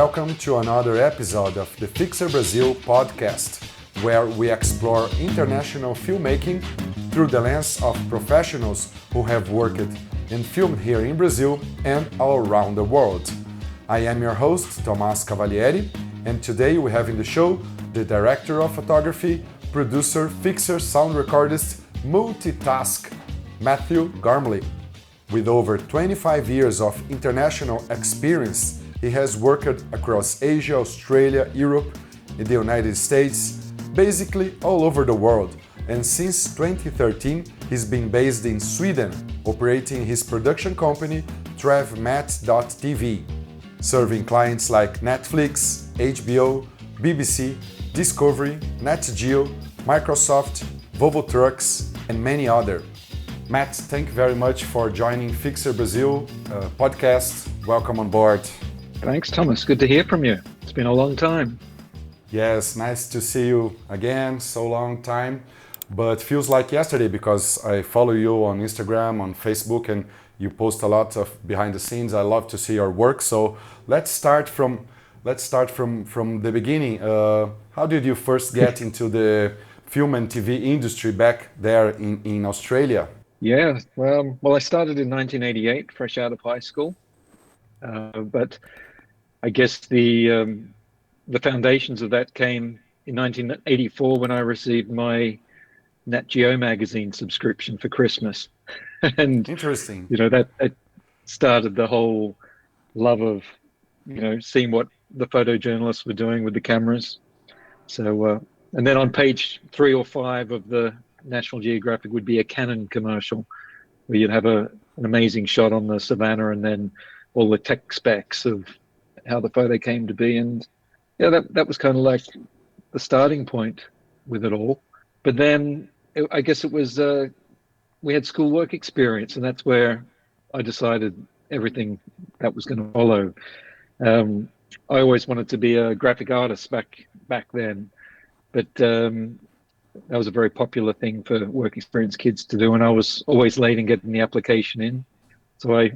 welcome to another episode of the FixerBrazil Podcast, where we explore international filmmaking through the lens of professionals who have worked and filmed here in Brazil and all around the world. I am your host, Tomás Cavalieri, and today we have in the show the director of photography, producer, fixer, sound recordist, Multitask, Matthew Gormly. With over 25 years of international experience, he has worked across Asia, Australia, Europe, and the United States, basically all over the world. And since 2013, he's been based in Sweden, operating his production company, TravMat.tv, serving clients like Netflix, HBO, BBC, Discovery, Nat Geo, Microsoft, Volvo Trucks, and many others. Matt, thank you very much for joining FixerBrazil Podcast. Welcome on board. Thanks, Thomas. Good to hear from you. It's been a long time. Yes, nice to see you again. So long time, but feels like yesterday because I follow you on Instagram, on Facebook, and you post a lot of behind the scenes. I love to see your work. So let's start from the beginning. How did you first get into the film and TV industry back there in Australia? Yeah, well, I started in 1988, fresh out of high school. But I guess the foundations of that came in 1984 when I received my Nat Geo magazine subscription for Christmas. And interesting. That it started the whole love of, seeing what the photojournalists were doing with the cameras. So, and then on page 3 or 5 of the National Geographic would be a Canon commercial where you'd have an amazing shot on the savannah and then all the tech specs of how the photo came to be. And yeah, that was kind of like the starting point with it all. But then I guess it was, we had schoolwork experience, and that's where I decided everything that was going to follow. I always wanted to be a graphic artist back then, but that was a very popular thing for work experience kids to do, and I was always late in getting the application in. So I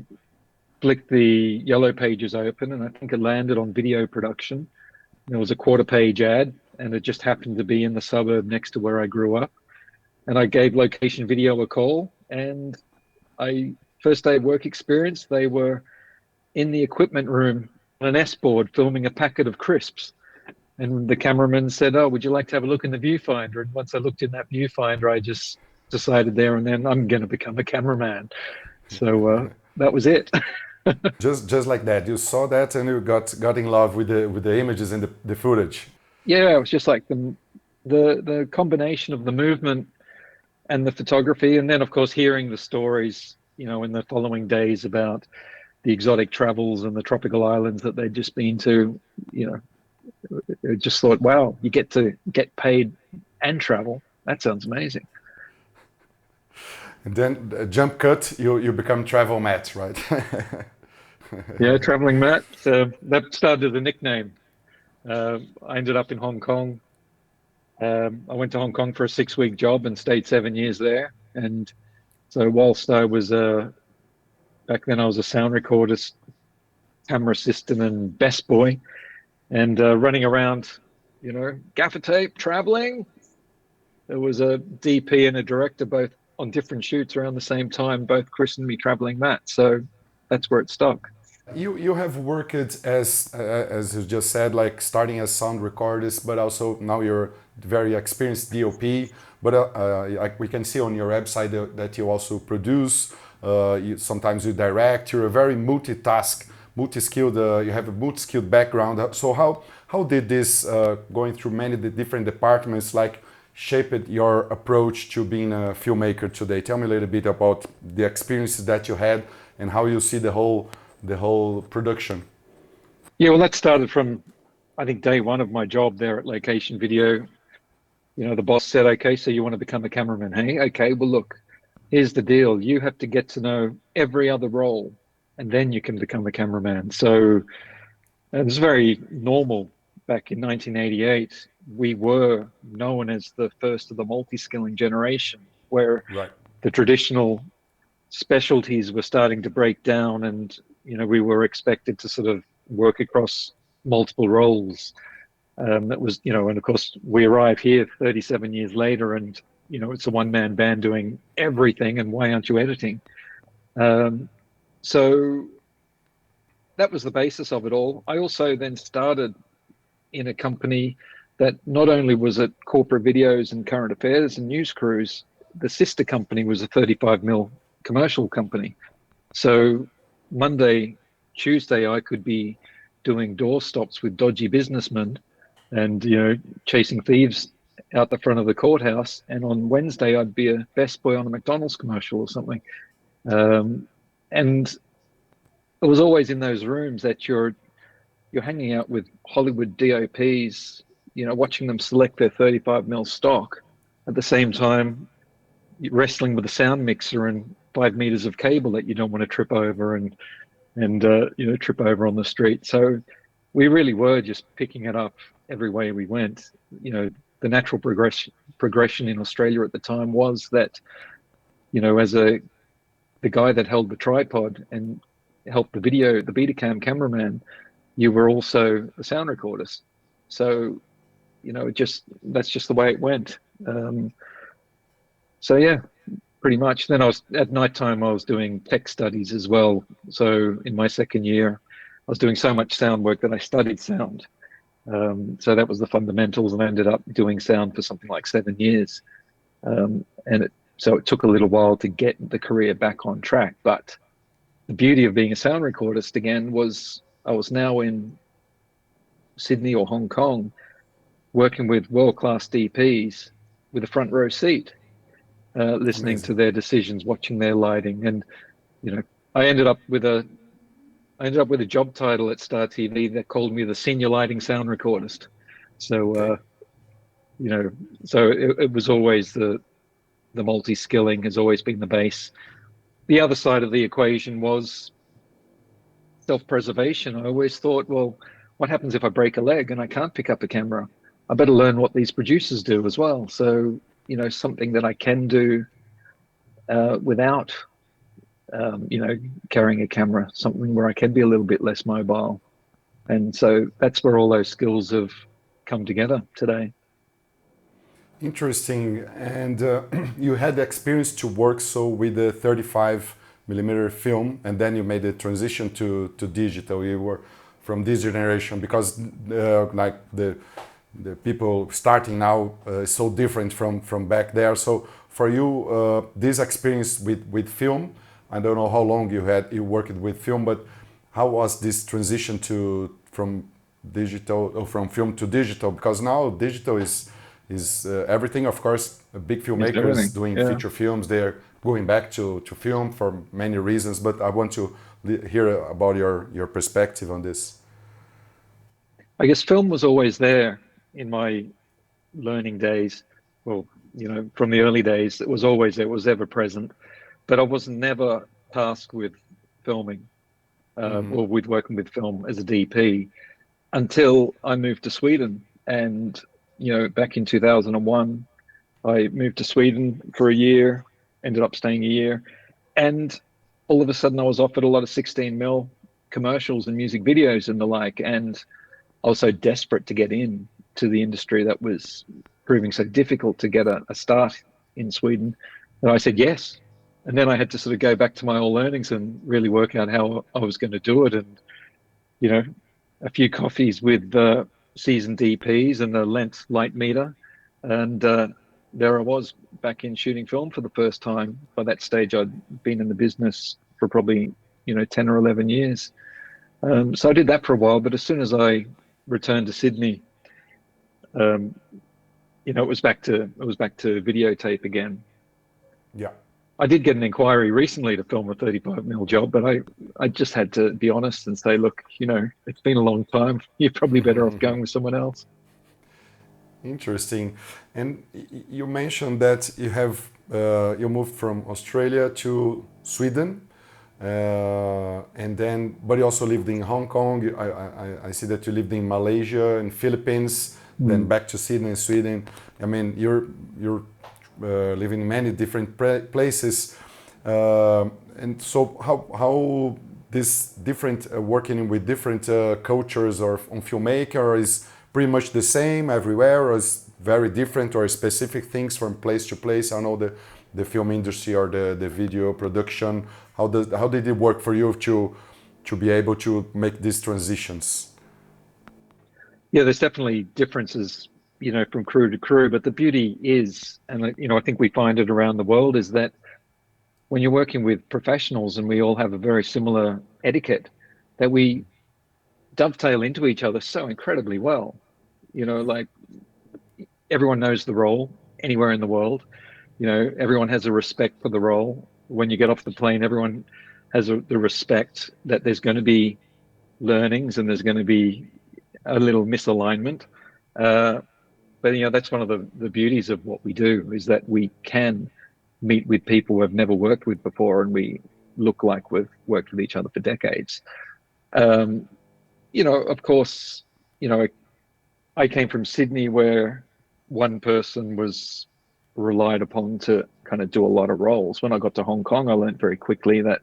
flicked the yellow pages open, and I think it landed on video production. There was a quarter-page ad, and it just happened to be in the suburb next to where I grew up. And I gave Location Video a call, and first day of work experience, they were in the equipment room on an S-board filming a packet of crisps. And the cameraman said, "Oh, would you like to have a look in the viewfinder?" And once I looked in that viewfinder, I just decided there and then I'm going to become a cameraman. So that was it. just like that, you saw that and you got in love with the images and the footage. Yeah, it was just like the combination of the movement and the photography, and then of course hearing the stories, in the following days about the exotic travels and the tropical islands that they'd just been to. I just thought, wow, you get to get paid and travel. That sounds amazing. And then jump cut, you become Travel Matt, right? Yeah, Traveling Matt. That started as a nickname. I ended up in Hong Kong. I went to Hong Kong for a 6-week job and stayed 7 years there. And so whilst I was, back then I was a sound recordist, camera assistant and best boy, and running around, gaffer tape, traveling. There was a DP and a director both on different shoots around the same time, both christened me Traveling Matt. So that's where it stuck. You have worked as you just said, like starting as sound recordist, but also now you're very experienced DOP. But like we can see on your website that you also produce. Sometimes you direct. You're a very multi-skilled. You have a multi-skilled background. So how did this going through many different departments shaped your approach to being a filmmaker today? Tell me a little bit about the experiences that you had and how you see the whole production. Yeah, well, that started from, I think, day one of my job there at Location Video. The boss said, "Okay, so you want to become a cameraman, hey? Okay, well, look, here's the deal. You have to get to know every other role, and then you can become a cameraman." So it was very normal back in 1988. We were known as the first of the multi-skilling generation, where right. The traditional specialties were starting to break down, and we were expected to sort of work across multiple roles. That was, and of course we arrive here 37 years later, and it's a one-man band doing everything. And why aren't you editing? So that was the basis of it all. I also then started in a company that not only was it corporate videos and current affairs and news crews, the sister company was a 35mm commercial company. So Monday, Tuesday, I could be doing door stops with dodgy businessmen and, chasing thieves out the front of the courthouse. And on Wednesday, I'd be a best boy on a McDonald's commercial or something. And it was always in those rooms that you're hanging out with Hollywood DOPs, watching them select their 35mm stock at the same time wrestling with a sound mixer and 5 meters of cable that you don't want to trip over and trip over on the street. So we really were just picking it up every way we went. The natural progression in Australia at the time was that, as the guy that held the tripod and helped the Betacam cameraman, you were also a sound recordist. So, that's just the way it went. So yeah, pretty much. Then at nighttime, I was doing tech studies as well. So in my second year, I was doing so much sound work that I studied sound. So that was the fundamentals, and I ended up doing sound for something like 7 years. So it took a little while to get the career back on track. But the beauty of being a sound recordist again was I was now in Sydney or Hong Kong working with world-class DPs with a front row seat, listening to their decisions, watching their lighting. And, I ended up with a job title at Star TV that called me the senior lighting sound recordist. So, so it was always the multi-skilling has always been the base. The other side of the equation was self-preservation. I always thought, well, what happens if I break a leg and I can't pick up a camera? I better learn what these producers do as well. So, something that I can do without, carrying a camera, something where I can be a little bit less mobile. And so that's where all those skills have come together today. Interesting. And you had the experience to work with the 35mm film, and then you made the transition to digital. You were from this generation because like the people starting now is so different from back there. So for you, this experience with film, I don't know how long you worked with film, but how was this transition from film to digital? Because now digital is everything. Of course, big filmmakers doing feature films, they're going back to film for many reasons, but I want to hear about your perspective on this. I guess film was always there in my learning days. Well, from the early days, it was always there, it was ever present, but I was never tasked with filming or with working with film as a DP until I moved to Sweden. And back in 2001, I moved to Sweden for a year, ended up staying a year. And all of a sudden I was offered a lot of 16mm commercials and music videos and the like. And I was so desperate to get in to the industry that was proving so difficult to get a start in Sweden that I said yes. And then I had to sort of go back to my old learnings and really work out how I was going to do it. And, a few coffees with seasoned DPs and a lens light meter. And there I was back in shooting film for the first time. By that stage, I'd been in the business for probably, 10 or 11 years. So I did that for a while. But as soon as I returned to Sydney, it was back to videotape again. Yeah. I did get an inquiry recently to film a 35mm job, but I just had to be honest and say, look, it's been a long time. You're probably better off going with someone else. Interesting. And you mentioned that you moved from Australia to Sweden, but you also lived in Hong Kong. I see that you lived in Malaysia and Philippines, then back to Sydney and Sweden. I mean, you're living in many different places, and so how this different working with different cultures or on filmmaker is pretty much the same everywhere, or is very different, or specific things from place to place? I know the film industry or the video production. How did it work for you to be able to make these transitions? Yeah, there's definitely differences, from crew to crew. But the beauty is, and I think we find it around the world, is that when you're working with professionals and we all have a very similar etiquette, that we dovetail into each other so incredibly well. Like everyone knows the role anywhere in the world. Everyone has a respect for the role. When you get off the plane, everyone has the respect that there's going to be learnings and there's going to be a little misalignment. But that's one of the beauties of what we do, is that we can meet with people we've never worked with before, and we look like we've worked with each other for decades. Of course, I came from Sydney, where one person was relied upon to kind of do a lot of roles. When I got to Hong Kong, I learned very quickly that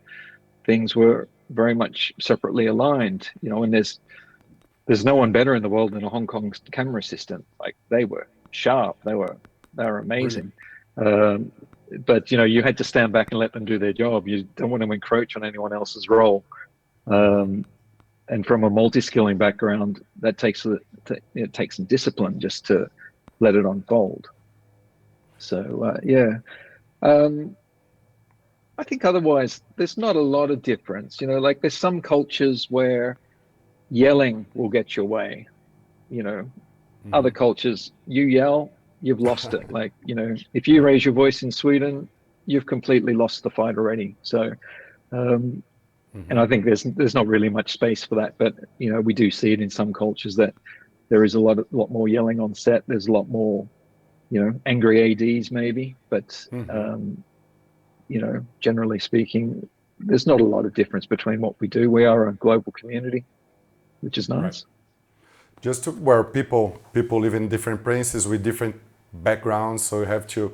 things were very much separately aligned, and there's no one better in the world than a Hong Kong camera assistant. Like, they were sharp, they were amazing. But you had to stand back and let them do their job. You don't want to encroach on anyone else's role. And from a multi-skilling background, that takes some discipline just to let it unfold. So I think otherwise there's not a lot of difference. Like, there's some cultures where yelling will get your way. Other cultures, you yell, you've lost it. Like, if you raise your voice in Sweden, you've completely lost the fight already. So and I think there's not really much space for that, but we do see it in some cultures that there is a lot more yelling on set. There's a lot more angry ADs maybe, but generally speaking, there's not a lot of difference between what we do. We are a global community, which is nice. Right. Just where people live in different places with different backgrounds, so you have to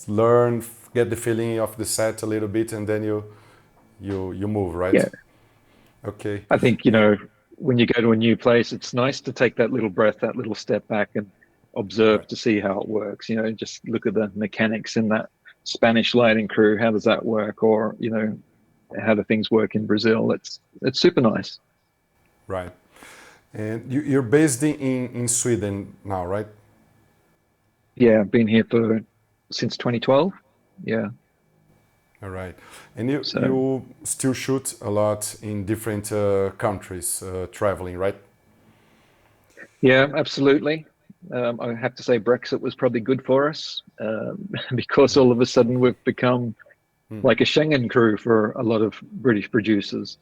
learn, get the feeling of the set a little bit, and then you move, right? Yeah. Okay. I think when you go to a new place, it's nice to take that little breath, that little step back, and observe to see how it works. Just look at the mechanics in that Spanish lighting crew. How does that work? Or how do things work in Brazil? It's super nice. Right. And you're based in Sweden now, right? Yeah, I've been here since 2012. Yeah. All right. And you still shoot a lot in different countries, traveling, right? Yeah, absolutely. I have to say Brexit was probably good for us, because all of a sudden we've become like a Schengen crew for a lot of British producers.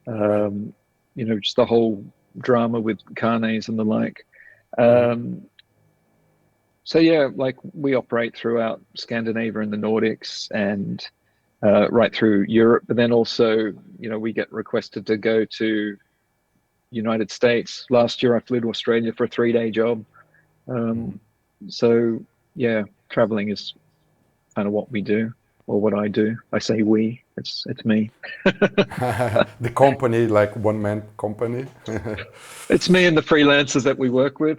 Just the whole drama with carnets and the like. So yeah, like, we operate throughout Scandinavia and the Nordics, and right through Europe. But then also, we get requested to go to United States. Last year I flew to Australia for a 3-day job. So yeah, traveling is kind of what we do, or what I do. I say we, it's me. The company, like one-man company. It's me and the freelancers that we work with,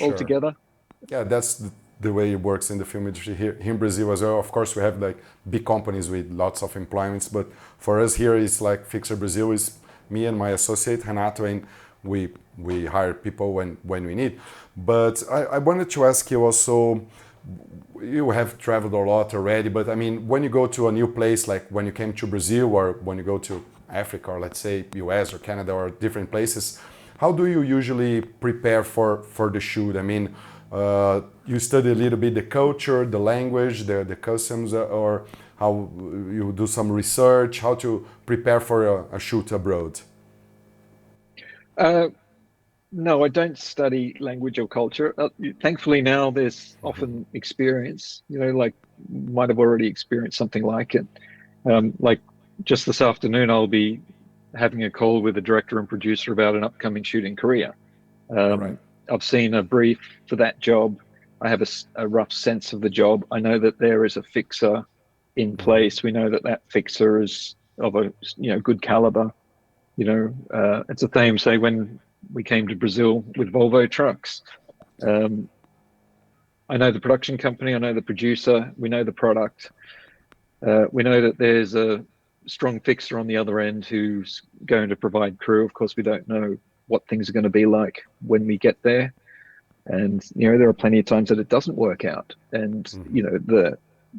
all together. Yeah, that's the way it works in the film industry here in Brazil as well. Of course, we have like big companies with lots of employments, but for us here, it's like FixerBrazil is me and my associate Renato, and we hire people when we need. But I wanted to ask you also, you have traveled a lot already, but I mean, when you go to a new place, like when you came to Brazil, or when you go to Africa, or let's say US or Canada or different places, how do you usually prepare for the shoot? I mean, you study a little bit the culture, the language, the customs, or how you do some research, how to prepare for a shoot abroad? No, I don't study language or culture. Thankfully now there's often experience, like might have already experienced something like it. Like just this afternoon, I'll be having a call with the director and producer about an upcoming shoot in Korea. Right. I've seen a brief for that job. I have a rough sense of the job. I know that there is a fixer in place. We know that fixer is of a good caliber. It's a theme. Say when we came to Brazil with Volvo Trucks, I know the production company, I know the producer, we know the product. We know that there's a strong fixer on the other end who's going to provide crew. Of course, we don't know what things are going to be like when we get there. And, there are plenty of times that it doesn't work out. And, the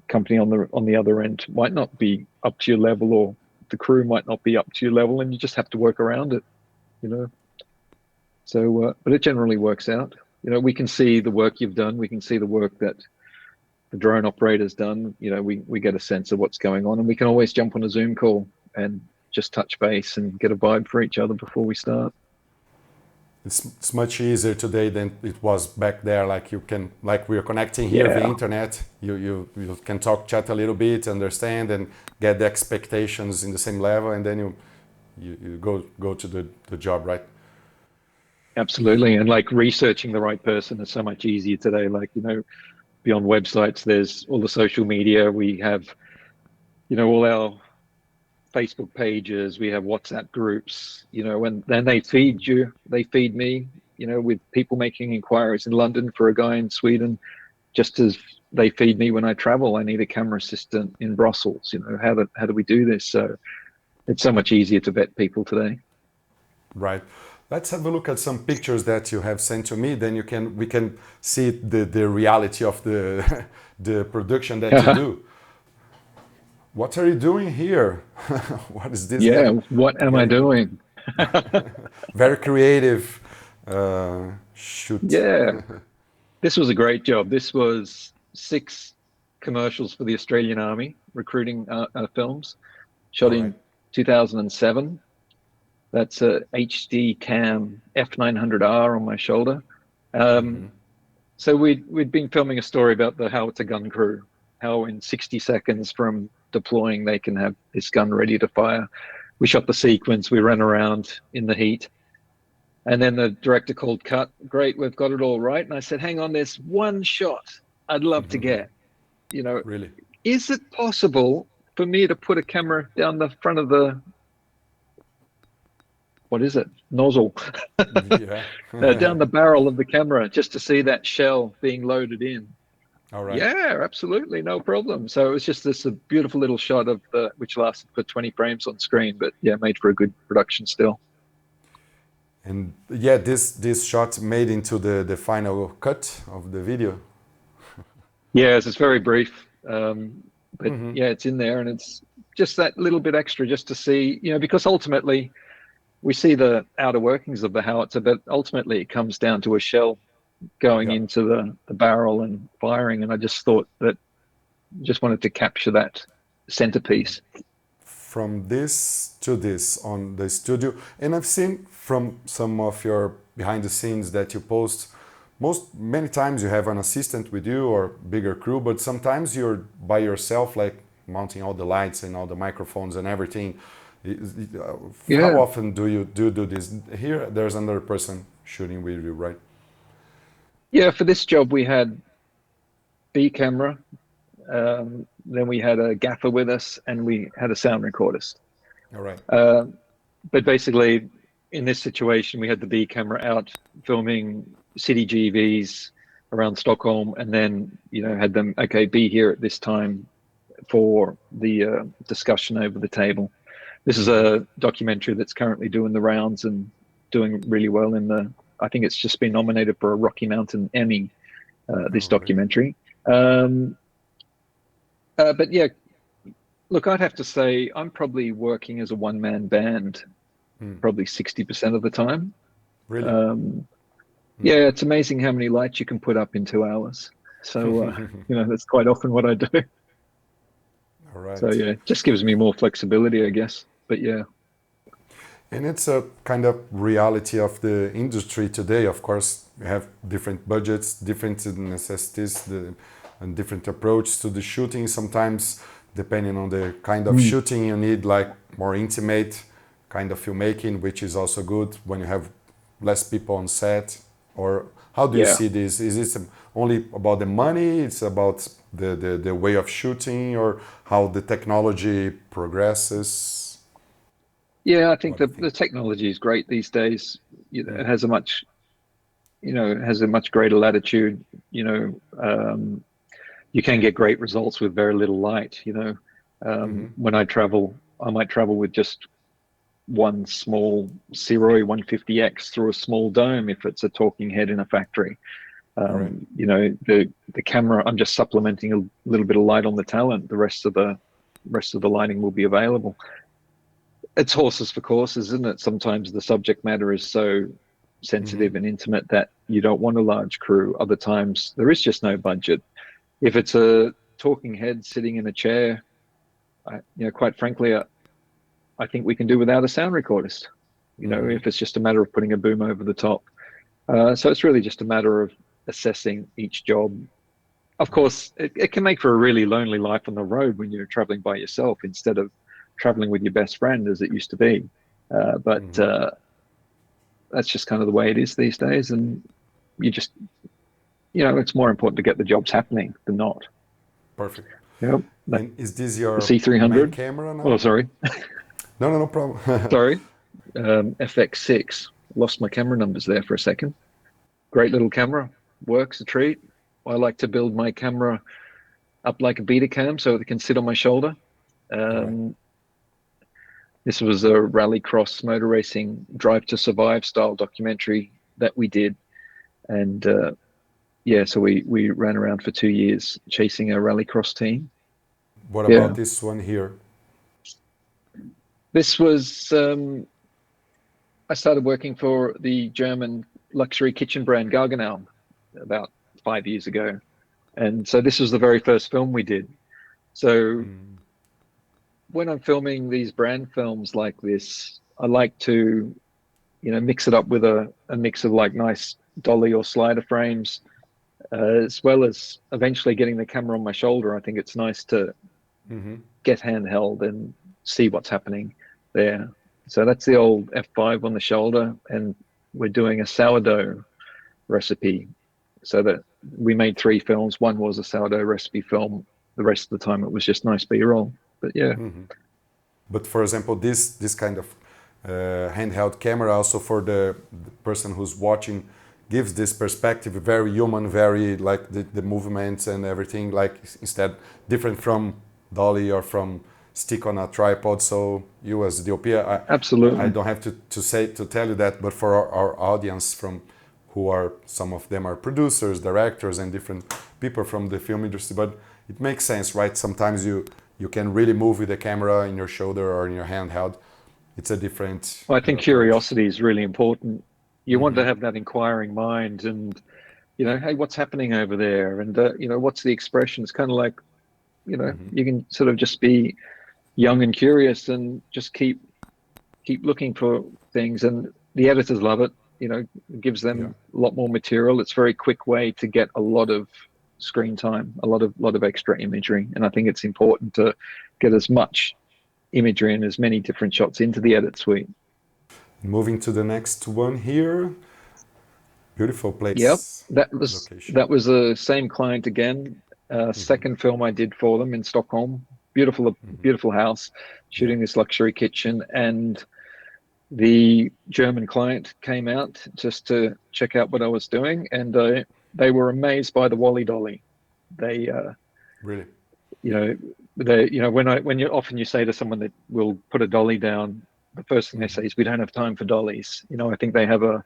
company on the other end might not be up to your level, or the crew might not be up to your level, and you just have to work around it, So, but it generally works out. We can see the work you've done. We can see the work that the drone operator's done. We get a sense of what's going on, and we can always jump on a Zoom call and just touch base and get a vibe for each other before we start. It's much easier today than it was back there. Like we are connecting here via internet. You can chat a little bit, understand, and get the expectations in the same level, and then you go to the job, right? Absolutely, and like researching the right person is so much easier today. Beyond websites, there's all the social media. We have, all our Facebook pages, we have WhatsApp groups, and then they feed me, with people making inquiries in London for a guy in Sweden, just as they feed me when I travel. I need a camera assistant in Brussels, how do we do this? So it's so much easier to vet people today. Right. Let's have a look at some pictures that you have sent to me. Then we can see the reality of the the production that you do. What are you doing here? What is this? Yeah, what am I doing? Very creative shoot. Yeah, this was a great job. This was 6 commercials for the Australian Army recruiting films, shot in 2007. That's a HD cam F900R on my shoulder. So we'd been filming a story about the howitzer gun crew, how in 60 seconds from deploying they can have this gun ready to fire. We shot the sequence, we ran around in the heat, and then the director called cut. Great, we've got it all right. And I said, hang on, there's one shot I'd love to get. Really? Is it possible for me to put a camera down the front of the nozzle down the barrel of the camera, just to see that shell being loaded in? All right. Yeah, absolutely, no problem. So it was just a beautiful little shot of which lasted for 20 frames on screen, but made for a good production still. And this shot made into the final cut of the video. Yes, it's very brief, but it's in there, and it's just that little bit extra just to see, because ultimately we see the outer workings of the howitzer, but ultimately it comes down to a shell going into the barrel and firing. And I just thought that wanted to capture that centerpiece. From this to this on the studio. And I've seen from some of your behind the scenes that you post, many times you have an assistant with you or bigger crew, but sometimes you're by yourself, like mounting all the lights and all the microphones and everything. How often do you do this? Here, there's another person shooting with you, right? Yeah, for this job we had B camera, then we had a gaffer with us, and we had a sound recordist. All right. But basically, in this situation, we had the B camera out filming city GVs around Stockholm, and then had them be here at this time for the discussion over the table. This is a documentary that's currently doing the rounds and doing really well I think it's just been nominated for a Rocky Mountain Emmy, this documentary. But yeah, look, I'd have to say I'm probably working as a one-man band, probably 60% of the time. Really? Yeah, it's amazing how many lights you can put up in 2 hours. So, that's quite often what I do. All right. So yeah, it just gives me more flexibility, I guess. But yeah. And it's a kind of reality of the industry today. Of course, we have different budgets, different necessities, and different approach to the shooting. Sometimes, depending on the kind of shooting, you need like more intimate kind of filmmaking, which is also good when you have less people on set. Or how do you see this? Is this only about the money? It's about the way of shooting, or how the technology progresses? Yeah, I think What do you the think? technology is great these days. It Mm, has a much, it has a much greater latitude. You know, you can get great results with very little light. mm-hmm. When I travel, I might travel with just one small Ciroi 150X through a small dome if it's a talking head in a factory. All right. The camera, I'm just supplementing a little bit of light on the talent. The rest of the lighting will be available. It's horses for courses, isn't it? Sometimes the subject matter is so Mm-hmm. sensitive and intimate that you don't want a large crew. Other times there is just no budget. If it's a talking head sitting in a chair, quite frankly, I think we can do without a sound recordist. Mm-hmm. If it's just a matter of putting a boom over the top. So it's really just a matter of assessing each job. Of Right. course, it can make for a really lonely life on the road when you're traveling by yourself instead of traveling with your best friend as it used to be. But Mm-hmm. that's just kind of the way it is these days. And you just, it's more important to get the jobs happening than not. Perfect. Like And is this the your main C300. camera Oh, now? sorry. No, no, no problem. Sorry. FX6. Lost my camera numbers there for a second. Great little camera. Works a treat. I like to build my camera up like a beta cam so it can sit on my shoulder. All right. Um, this was a rallycross motor racing drive to survive style documentary that we did. And yeah, so we ran around for 2 years chasing a rallycross team. What about Yeah. this one here? This was, I started working for the German luxury kitchen brand Gargenau about 5 years ago. And so this was the very first film we did. So Mm, when I'm filming these brand films like this, I like to, mix it up with a mix of like nice dolly or slider frames, as well as eventually getting the camera on my shoulder. I think it's nice to mm-hmm. get handheld and see what's happening there. So that's the old F5 on the shoulder, and we're doing a sourdough recipe. So that we made 3 films. One was a sourdough recipe film. The rest of the time it was just nice B-roll. But yeah, Mm-hmm. But for example, this kind of handheld camera also for the person who's watching gives this perspective very human, very like the movements and everything like instead different from dolly or from stick on a tripod. So you as the DOP, I absolutely. don't have to tell you that, but for our audience from who are some of them are producers, directors, and different people from the film industry. But it makes sense, right? Sometimes you can really move with the camera in your shoulder or in your handheld. It's a different Well, I think approach. curiosity is really important. You want to Mm-hmm. have that inquiring mind and, hey, what's happening over there? And, what's the expression? It's kind of like, Mm-hmm. you can sort of just be young and curious and just keep looking for things. And the editors love it. It gives Yeah. them a lot more material. It's a very quick way to get a lot of screen time, a lot of extra imagery. And I think it's important to get as much imagery and as many different shots into the edit suite. Moving to the next one here. Beautiful Yep, place, that was location. that was the same client again. Mm-hmm. Second film I did for them in Stockholm. Beautiful, Mm-hmm. beautiful house, Yeah. shooting this luxury kitchen, and the German client came out just to check out what I was doing, and they were amazed by the Wally Dolly. They, Really. you know, when you say to someone that will put a dolly down, the first thing they Mm-hmm. say is, "We don't have time for dollies." I think they have an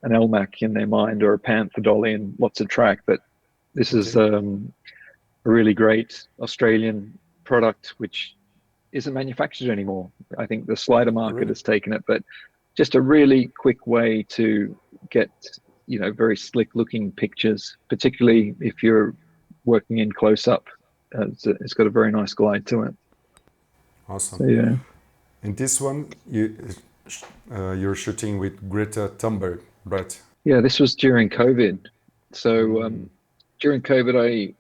LMAC in their mind or a Panther dolly and what's a track. But this is Okay. a really great Australian product which isn't manufactured anymore. I think the slider market Really. has taken it, but just a really quick way to get very slick looking pictures, particularly if you're working in close up. It's got a very nice glide to it. Awesome. So yeah, And this one, you're shooting with Greta Thunberg, right? yeah. This was during COVID. So Mm, during COVID, I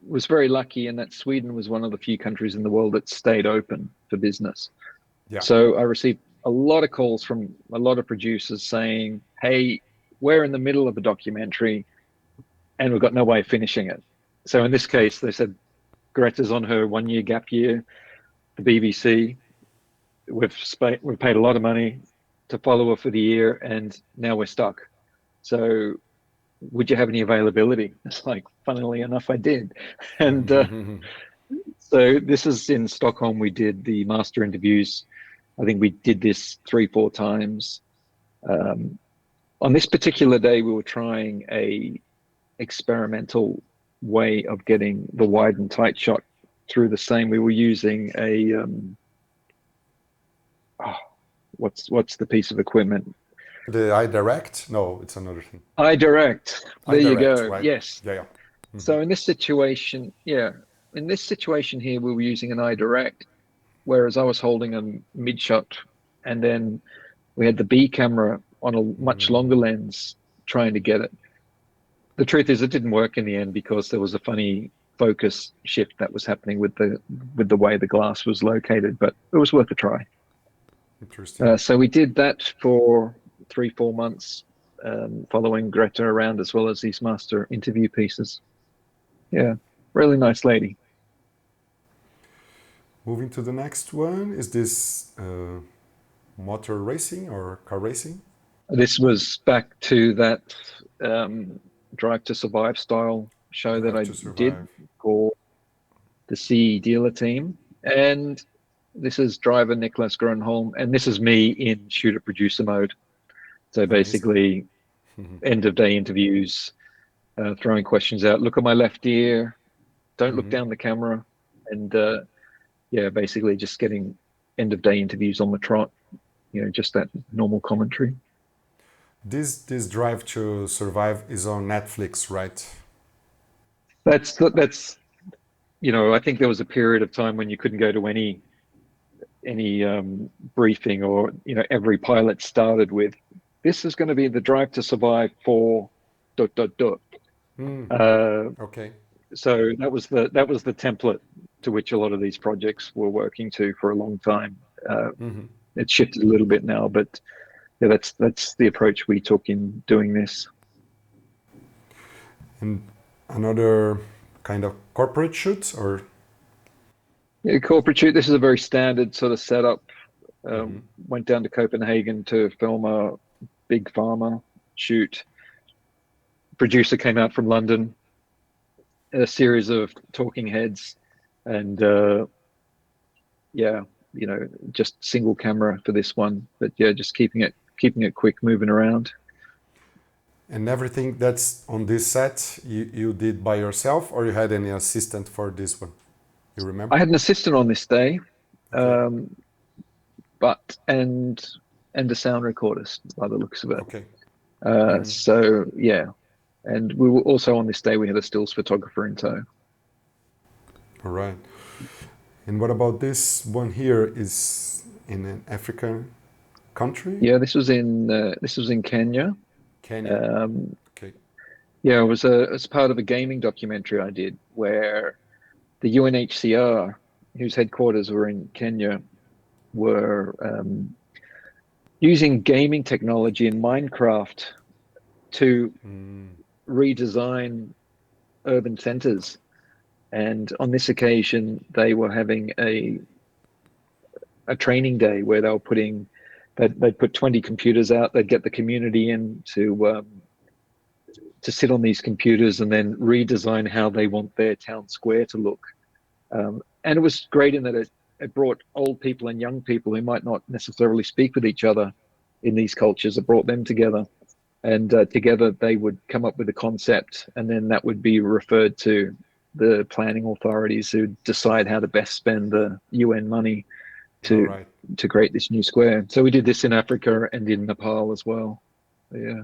was very lucky in that Sweden was one of the few countries in the world that stayed open for business. yeah. So I received a lot of calls from a lot of producers saying, "Hey, we're in the middle of a documentary and we've got no way of finishing it." So in this case, they said Greta's on her 1 year gap year, the BBC. we've paid a lot of money to follow her for the year, and now we're stuck. So would you have any availability? It's like, funnily enough, I did. And so this is in Stockholm. We did the master interviews. I think we did this 3-4 times. On this particular day, we were trying a experimental way of getting the wide and tight shot through the same. We were using a what's the piece of equipment? The iDirect? No, it's another thing. iDirect. There you go. Right? Yes. Yeah. So in this situation, here, we were using an iDirect, whereas I was holding a mid shot, and then we had the B camera on a much longer lens trying to get it. The truth is, it didn't work in the end because there was a funny focus shift that was happening with the way the glass was located, but it was worth a try. Interesting. So we did that for 3-4 months, following Greta around, as well as these master interview pieces. Yeah, really nice lady. Moving to the next one, is this motor racing or car racing? This was back to that Drive to Survive style show that I did for the CE dealer team. And this is driver Nicholas Gronholm, and this is me in shooter producer mode. So basically, end of day interviews, throwing questions out. Look at my left ear, don't look down the camera, and basically just getting end of day interviews on the trot. Just that normal commentary. This Drive to Survive is on Netflix, right? That's I think there was a period of time when you couldn't go to any briefing, or every pilot started with, this is going to be the Drive to Survive for ... Okay. So that was the template to which a lot of these projects were working to for a long time. It's shifted a little bit now, but yeah, that's the approach we took in doing this. And another kind of corporate shoot, or? Yeah, corporate shoot. This is a very standard sort of setup. Went down to Copenhagen to film a big pharma shoot. Producer came out from London. A series of talking heads, and just single camera for this one. But yeah, just keeping it quick, moving around. And everything that's on this set, you did by yourself, or you had any assistant for this one? You remember? I had an assistant on this day, Okay. and a sound recordist by the looks of it. Okay. So yeah, and we were also on this day, we had a stills photographer in tow. All right. And what about this one here? Is in an African country? Yeah, this was in Kenya. Kenya. Okay. Yeah, it was as part of a gaming documentary I did, where the UNHCR, whose headquarters were in Kenya, were using gaming technology in Minecraft to redesign urban centers. And on this occasion, they were having a training day where they'd put 20 computers out. They'd get the community in to sit on these computers and then redesign how they want their town square to look. And it was great in that it brought old people and young people who might not necessarily speak with each other in these cultures. It brought them together, and together they would come up with a concept, and then that would be referred to the planning authorities who decide how to best spend the UN money to create this new square. So we did this in Africa and in Nepal as well. Yeah.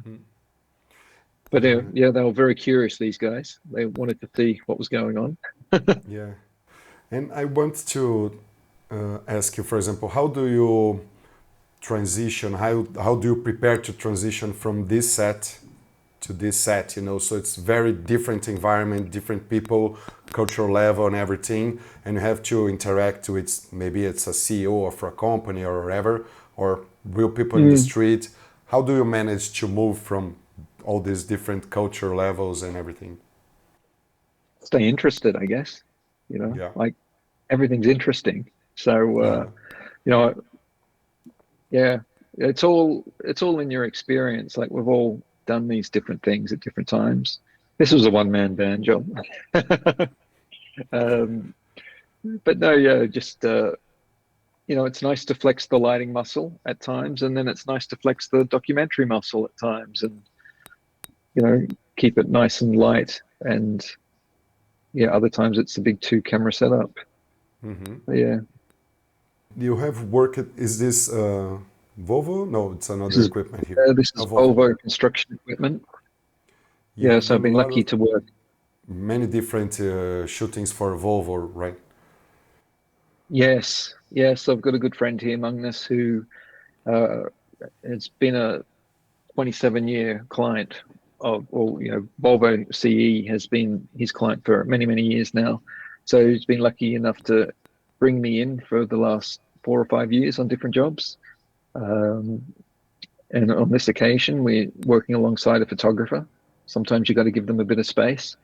But they were very curious, these guys. They wanted to see what was going on. Yeah. And I want to ask you, for example, how do you transition? How do you prepare to transition from this set to this set? So it's very different environment, different people, cultural level, and everything, and you have to interact with, maybe it's a CEO of a company or whatever, or real people in the street. How do you manage to move from all these different culture levels and everything? Stay interested, I guess. Yeah. Like everything's interesting. So, Yeah, it's all in your experience. Like we've all done these different things at different times. This was a one-man band job. um, but no, yeah, just it's nice to flex the lighting muscle at times, and then it's nice to flex the documentary muscle at times, and you know, keep it nice and light. And yeah, other times it's a big two-camera setup. Hmm. But yeah, You have worked, is this Volvo? No, it's this another is equipment here. this Oh, is Volvo. Volvo construction equipment. You Yeah, have so I've done a been lot lucky of to work. many different shootings for Volvo, right? Yes, yes, I've got a good friend here, Magnus, who uh, has been a 27-year client of, or Volvo CE has been his client for many, many years now. So he's been lucky enough to bring me in for the last 4 or 5 years on different jobs. Um, and on this occasion, we're working alongside a photographer. Sometimes you got to give them a bit of space.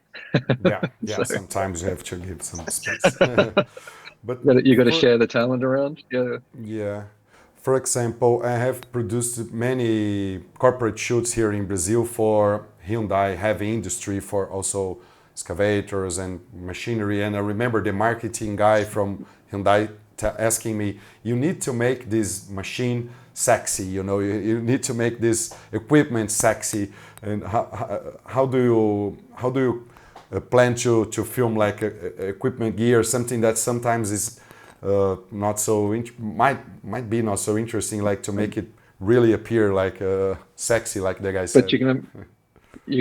Yeah, yeah, So sometimes you have to give some space. But you got to for, share the talent around. Yeah. yeah, for example, I have produced many corporate shoots here in Brazil for Hyundai heavy industry, for also excavators and machinery. And I remember the marketing guy from Hyundai asking me, "You need to make this machine sexy. You need to make this equipment sexy." And how do you plan to film like equipment gear, something that sometimes is not so might be not so interesting, like to make it really appear like sexy, like the guy But said. you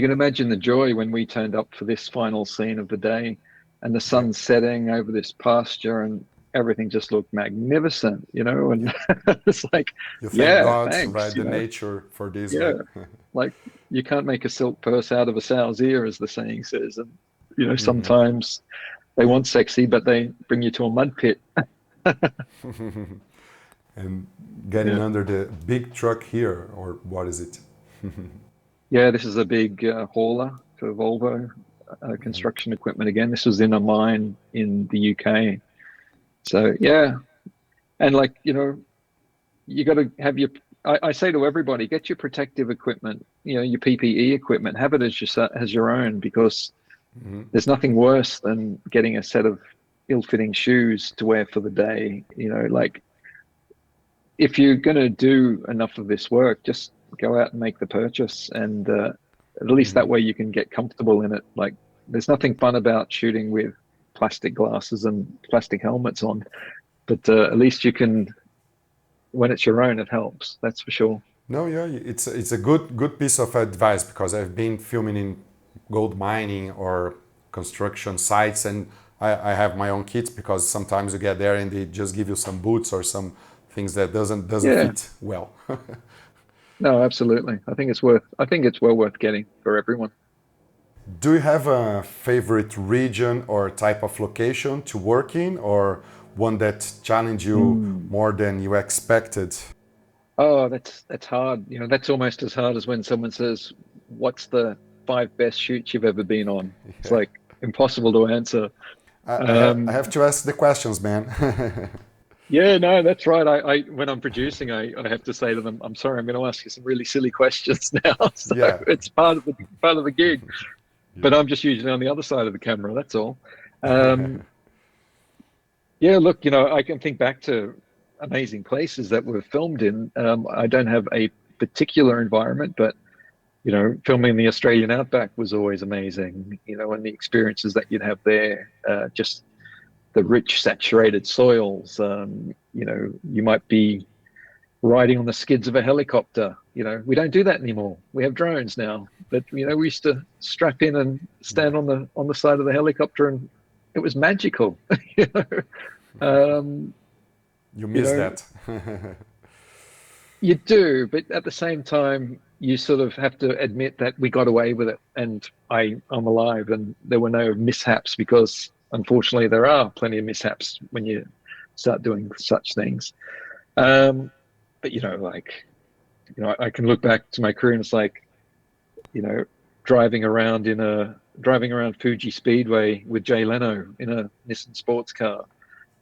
can imagine the joy when we turned up for this final scene of the day and the Yeah, sun setting over this pasture and everything just looked magnificent, and it's like, you thank yeah, God, thanks, right? The nature for this, yeah, right? like you can't make a silk purse out of a sow's ear, as the saying says. And, Hmm. sometimes they want sexy, but they bring you to a mud pit. And getting Yeah. under the big truck here, or what is it? Yeah, this is a big hauler for Volvo construction equipment again. This was in a mine in the UK. So yeah, and like you got to have your. I say to everybody, get your protective equipment. Your PPE equipment. Have it as your own, because Hmm. there's nothing worse than getting a set of ill-fitting shoes to wear for the day. Like if you're going to do enough of this work, just go out and make the purchase, and at least Hmm. that way you can get comfortable in it. Like there's nothing fun about shooting with plastic glasses and plastic helmets on, but at least you can, when it's your own, it helps. That's for sure. No, yeah, it's a good piece of advice, because I've been filming in gold mining or construction sites, and I have my own kits, because sometimes you get there and they just give you some boots or some things that doesn't Yeah, fit well. no, absolutely. I think it's well worth getting for everyone. Do you have a favorite region or type of location to work in, or one that challenged you Mm. more than you expected? Oh, that's hard. That's almost as hard as when someone says, "What's the 5 best shoots you've ever been on?" It's Yeah. like impossible to answer. I have Um, to ask the questions, man. yeah, no, that's right. I when I'm producing, I have to say to them, "I'm sorry, I'm going to ask you some really silly questions now." So Yeah. it's part of the gig. Yeah. But I'm just usually on the other side of the camera. That's all. Um, yeah, look, I can think back to amazing places that were filmed in. I don't have a particular environment, but filming the Australian outback was always amazing. And the experiences that you'd have there, just the rich, saturated soils. You might be riding on the skids of a helicopter. We don't do that anymore. We have drones now, but we used to strap in and stand Yeah. on the side of the helicopter, and it was magical. you know, um, You you miss know, that. you do, but at the same time, you sort of have to admit that we got away with it, and I'm alive, and there were no mishaps, because unfortunately there are plenty of mishaps when you start doing such things. Um, but I can look back to my career and it's like, you know, driving around Fuji Speedway with Jay Leno in a Nissan sports car.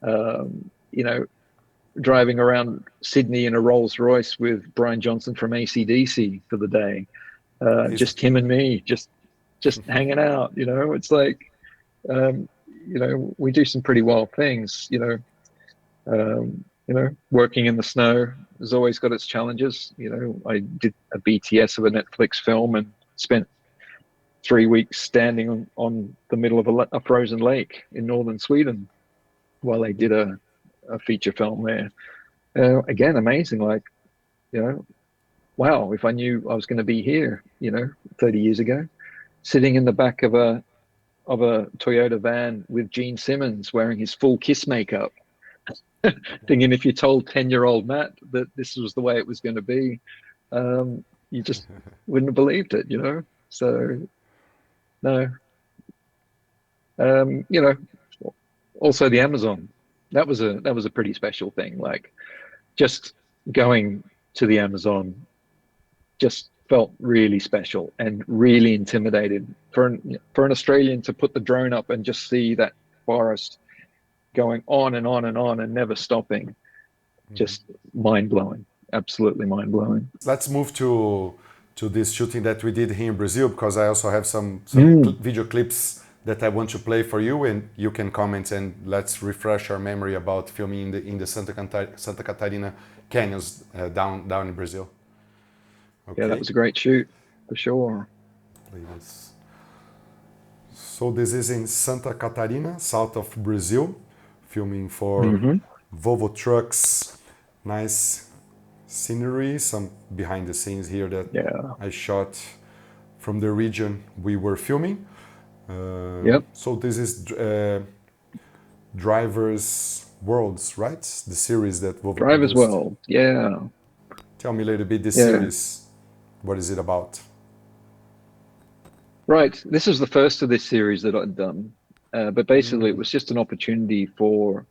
Um, you know, driving around Sydney in a Rolls Royce with Brian Johnson from AC/DC for the day. Just him and me, just hanging out. It's like, we do some pretty wild things. Working in the snow has always got its challenges. I did a BTS of a Netflix film and spent 3 weeks standing on the middle of a frozen lake in northern Sweden while they did a feature film there. Again, amazing. Like, wow, if I knew I was going to be here, 30 years ago, sitting in the back of a Toyota van with Gene Simmons wearing his full Kiss makeup, thinking if you told 10-year-old Matt that this was the way it was going to be, you just wouldn't have believed it, So, no. Also the Amazon. That was a pretty special thing. Like, just going to the Amazon just felt really special and really intimidated for an Australian to put the drone up and just see that forest going on and on and on and never stopping. Just mind-blowing. Absolutely mind-blowing. Let's move to this shooting that we did here in Brazil, because I also have some video clips that I want to play for you, and you can comment, and let's refresh our memory about filming in the Santa Catarina canyons down in Brazil. Okay. Yeah, that was a great shoot for sure. Please. So this is in Santa Catarina, south of Brazil, filming for Volvo Trucks. Nice scenery, some behind the scenes here that I shot from the region we were filming. So this is Drivers Worlds, right? The series that Volvo Drivers produced. World, yeah. Tell me a little bit this series. What is it about? Right, this is the first of this series that I'd done, but basically it was just an opportunity for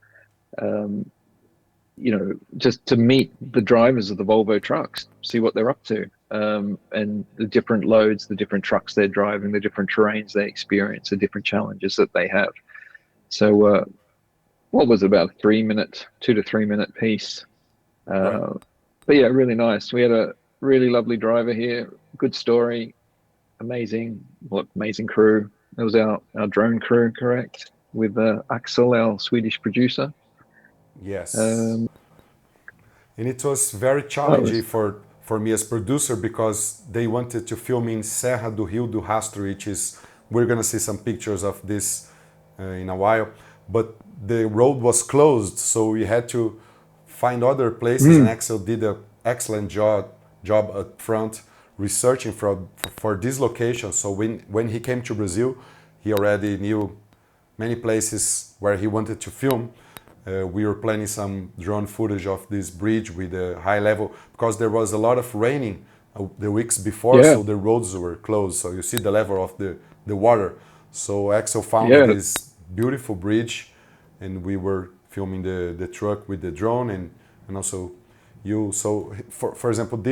just to meet the drivers of the Volvo trucks, see what they're up to, and the different loads, the different trucks they're driving, the different terrains they experience, the different challenges that they have. So what was it, about 2 to 3 minute piece. But yeah, really nice. We had a really lovely driver here, good story, amazing crew. It was our drone crew, correct? With Axel, our Swedish producer. Yes. And it was very challenging for me as producer, because they wanted to film in Serra do Rio do Rastro, which is, we're going to see some pictures of this in a while, but the road was closed, so we had to find other places, and Axel did an excellent job up front researching for this location. So when he came to Brazil, he already knew many places where he wanted to film. We were planning some drone footage of this bridge with a high level, because there was a lot of raining the weeks before, so the roads were closed. So you see the level of the water. So Axel found this beautiful bridge, and we were filming the truck with the drone, and also you. So for example,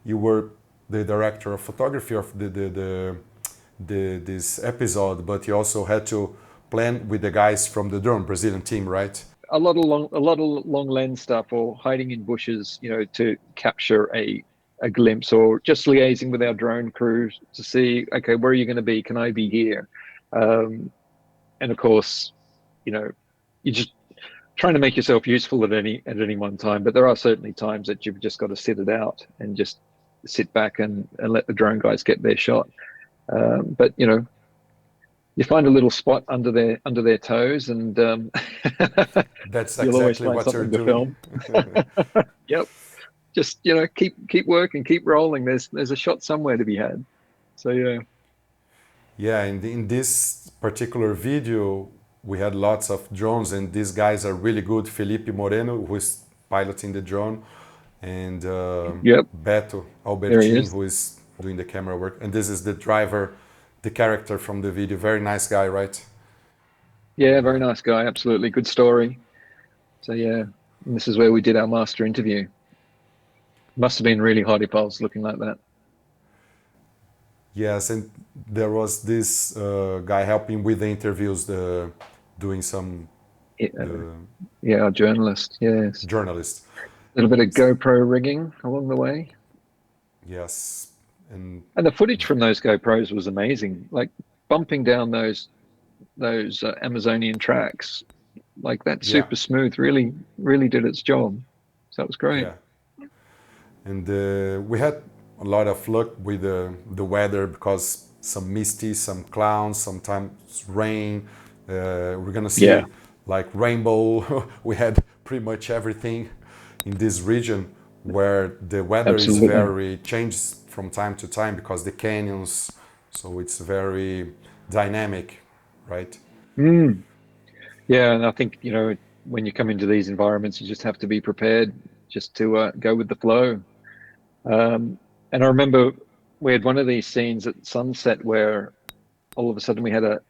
you were the director of photography of this episode, but you also had to plan with the guys from the drone Brazilian team, right? A lot of long lens stuff, or hiding in bushes, to capture a glimpse, or just liaising with our drone crews to see, okay, where are you going to be? Can I be here? And of course, you're just trying to make yourself useful at any one time. But there are certainly times that you've just got to sit it out and just sit back and let the drone guys get their shot. But you find a little spot under their toes, and that's you'll always exactly find what you're something to doing. film. Yep. Just keep working, keep rolling. There's a shot somewhere to be had. So Yeah, in this particular video, we had lots of drones, and these guys are really good. Felipe Moreno, who is piloting the drone, and Beto Albertin, who is doing the camera work. And this is the driver, the character from the video. Very nice guy, right? Yeah, very nice guy. Absolutely. Good story. So yeah, and this is where we did our master interview. Must have been really hot if I was looking like that. Yes, and there was this guy helping with the interviews, doing some the Yeah, a journalist. Yes, journalist. a little bit of GoPro rigging along the way, Yes, and and the footage from those GoPros was amazing. Like bumping down those Amazonian tracks, like that yeah, super smooth, really did its job. So that was great. yeah, and we had a lot of luck with the weather because some misty, some clouds, sometimes rain. We're gonna Yeah, see like rainbow. We had pretty much everything in this region where the weather is absolutely. very changes from time to time because the canyons, so it's very dynamic, right? Mm. Yeah, and I think, when you come into these environments, you just have to be prepared just to go with the flow. And I remember we had one of these scenes at sunset where all of a sudden we had a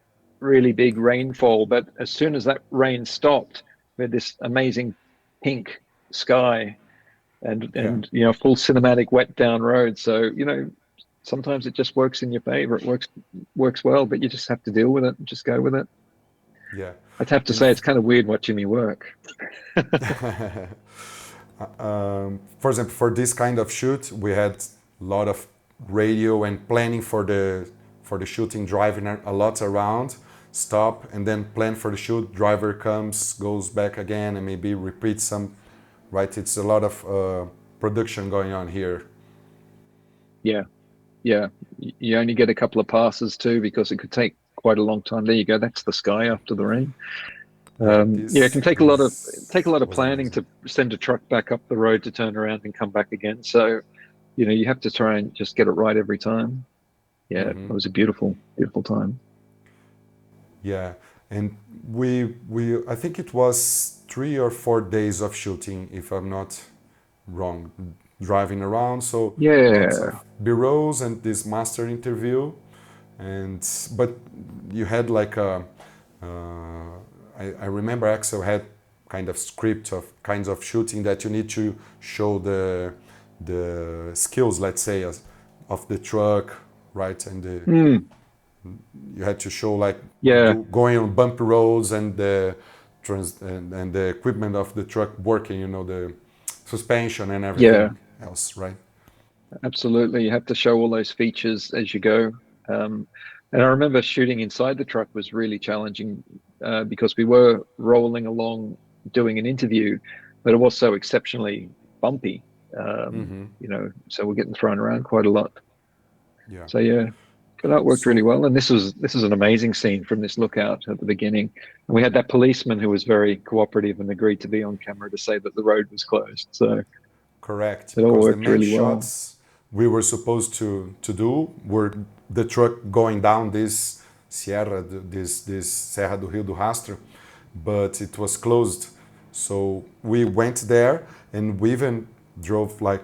really big rainfall, but as soon as that rain stopped, we had this amazing pink sky and Yeah, full cinematic wet down road. So, sometimes it just works in your favor. It works well, but you just have to deal with it and just go with it. yeah, I'd have to and say it's kind of weird watching me work. for example, for this kind of shoot, we had a lot of radio and planning for the shooting, driving a lot around, stop and then plan for the shoot. Driver comes, goes back again, and maybe repeats some. Right, it's a lot of production going on here. Yeah, yeah. You only get a couple of passes too because it could take quite a long time. There you go. That's the sky after the rain. Yeah, Yeah, it can take a lot of was planning amazing. to send a truck back up the road to turn around and come back again. So, you have to try and just get it right every time. Yeah, it was a beautiful, beautiful time. Yeah, and we I think it was 3 or 4 days of shooting, if I'm not wrong, driving around. So lots Yeah, of bureaus and this master interview, and but you had like a I remember Axel had kind of script of kinds of shooting that you need to show the skills, let's say, of the truck, right, and you had to show like yeah, going on bumpy roads and and the equipment of the truck working, the suspension and yeah, everything else, right? absolutely. You have to show all those features as you go. Um, and I remember shooting inside the truck was really challenging because we were rolling along doing an interview, but it was so exceptionally bumpy. So we're getting thrown around quite a lot. Yeah. So yeah, but that worked really So well. And this is an amazing scene from this lookout at the beginning. And we had that policeman who was very cooperative and agreed to be on camera to say that the road was closed. So correct, it all because the worked main really well. shots we were supposed to do were the truck going down this Sierra, this Serra do Rio do Rastro, but it was closed. So we went there and we even drove like